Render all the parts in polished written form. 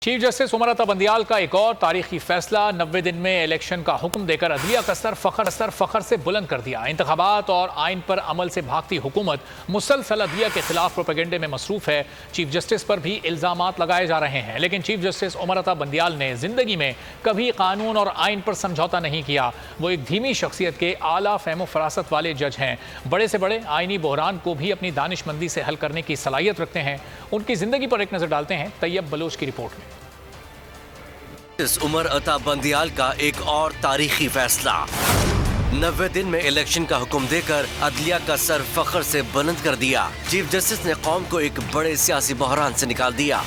Chief justice Umar Ata Bandial का एक और तारीखी फैसला 90 दिन में इलेक्शन का हुक्म देकर अदलिया का स्तर फखर से बुलंद कर दिया। इंतखाबात और आइन पर अमल से भागती हुकूमत मुसलसल अदलिया के खिलाफ प्रोपेगेंडे में मसरूफ है। चीफ जस्टिस पर भी इल्जामात लगाए जा रहे हैं, लेकिन चीफ जस्टिस उमर अता बंदियाल ने जिंदगी में कभी कानून और आइन पर समझौता नहीं किया। वो एक धीमी शख्सियत के आला फहम फरासत वाले जज हैं। बड़े से बड़े आइनी बहरान को भी अपनी दानिशमंदी से हल करने की सलाहियत रखते हैं। उनकी जिंदगी पर एक नजर डालते हैं तैयब बलोच की रिपोर्ट में। उमर अता बंदियाल का एक और तारीखी फैसला। 90 दिन में इलेक्शन का हुक्म देकर अदलिया का सर फखर से बुलंद कर दिया। चीफ जस्टिस ने कौम को एक बड़े सियासी बहरान से निकाल दिया।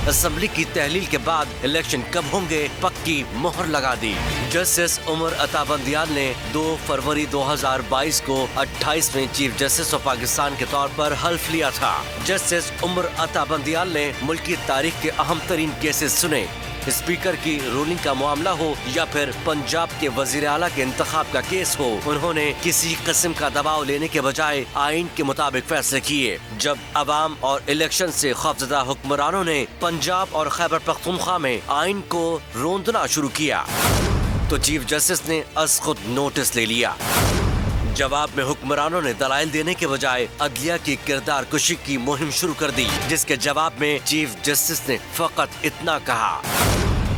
असेंबली की तहलील के बाद इलेक्शन कब होंगे पक्की मोहर लगा दी। जस्टिस उमर अता बंदियाल ने 2 फरवरी 2022 को 28वें चीफ जस्टिस ऑफ पाकिस्तान के तौर पर हल्फ लिया था। जस्टिस उमर अता बंदियाल ने मुल्क की तारीख के अहम तरीन केसेस सुने। स्पीकर की रूलिंग का मामला हो या फिर पंजाब के वजीर आला के इंतखाब का केस हो, उन्होंने किसी किस्म का दबाव लेने के बजाय आइन के मुताबिक फैसले किए। जब अवाम और इलेक्शन से खौफजदा हुक्मरानों ने पंजाब और खैबर पख्तूनख्वा में आइन को रोंदना शुरू किया तो चीफ जस्टिस ने अज खुद नोटिस ले लिया। जवाब में हुक्मरानों ने दलाइल देने के बजाय अदलिया की किरदार कुशी की मुहिम शुरू कर दी, जिसके जवाब में चीफ जस्टिस ने फकत इतना कहा।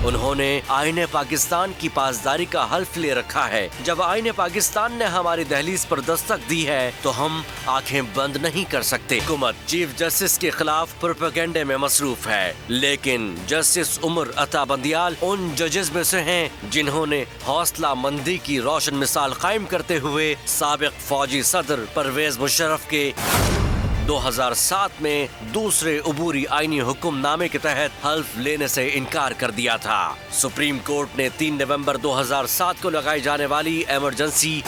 उन्होंने आईने पाकिस्तान की पासदारी का हल्फ ले रखा है। जब आईने पाकिस्तान ने हमारी दहलीज पर दस्तक दी है तो हम आंखें बंद नहीं कर सकते। हुकूमत चीफ जस्टिस के खिलाफ प्रोपेगेंडे में मसरूफ है, लेकिन जस्टिस उमर अता बंदियाल उन जजेस में से हैं जिन्होंने हौसला मंदी की रोशन मिसाल कायम करते हुए साबिक फौजी सदर परवेज मुशर्रफ के 2007 में दूसरे अबूरी आईनी हुक्मनामे के तहत हल्फ लेने से इनकार कर दिया था। सुप्रीम कोर्ट ने 3 नवंबर 2007 को लगाई जाने वाली इमरजेंसी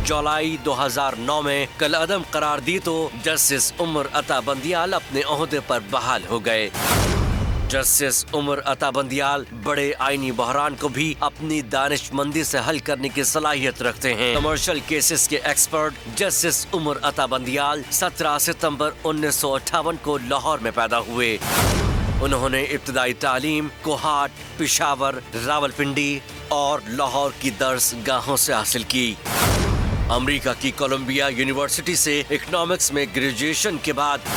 जुलाई 2009 में कल अदम करार दी तो जस्टिस उमर अता बंदियाल अपने ओहदे पर बहाल हो गए। जस्टिस उमर अता बंदियाल बड़े आईनी बहरान को भी अपनी दानिशमंदी से हल करने की सलाहियत रखते हैं। कमर्शियल केसेस के एक्सपर्ट जस्टिस उमर अता बंदियाल 17 सितंबर 1958 को लाहौर में पैदा हुए। उन्होंने इब्तदाई तालीम कोहाट, पेशावर, रावलपिंडी और लाहौर की दर्स गाहों से हासिल की। अमेरिका की कोलंबिया यूनिवर्सिटी से इकोनॉमिक्स में ग्रेजुएशन के बाद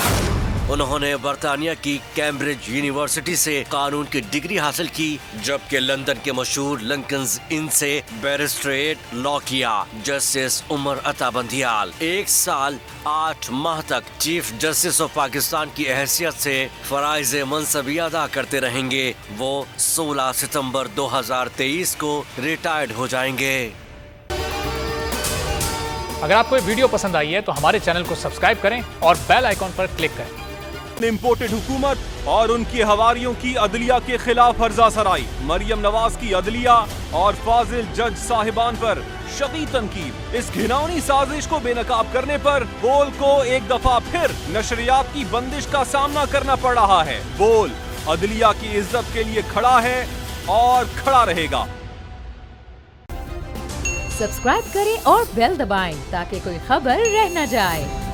उन्होंने बरतानिया की कैम्ब्रिज यूनिवर्सिटी से कानून की डिग्री हासिल की, जबकि लंदन के मशहूर लिंकन्स इन से बैरिस्ट्रेट लॉ किया। जस्टिस उमर अता बंदियाल 1 साल 8 माह तक चीफ जस्टिस ऑफ पाकिस्तान की हैसियत से फराइज मनसबी अदा करते रहेंगे। वो 16 सितंबर 2023 को रिटायर्ड हो जाएंगे। अगर आपको ये वीडियो पसंद आई है तो हमारे चैनल को सब्सक्राइब करें और बेल आइकॉन पर क्लिक करें। इम्पोर्टेड हुकूमत और उनकी हवारियों की अदलिया के खिलाफ हर्जा सराई, मरियम नवाज की अदलिया और फाजिल जज साहिबान पर शदीद तनकीद। इस घिनौनी साजिश को बेनकाब करने पर बोल को एक दफा फिर नशरियात की बंदिश का सामना करना पड़ रहा है। बोल अदलिया की इज्जत के लिए खड़ा है और खड़ा रहेगा। सब्सक्राइब करें और बेल दबाएं ताकि कोई खबर रह न जाए।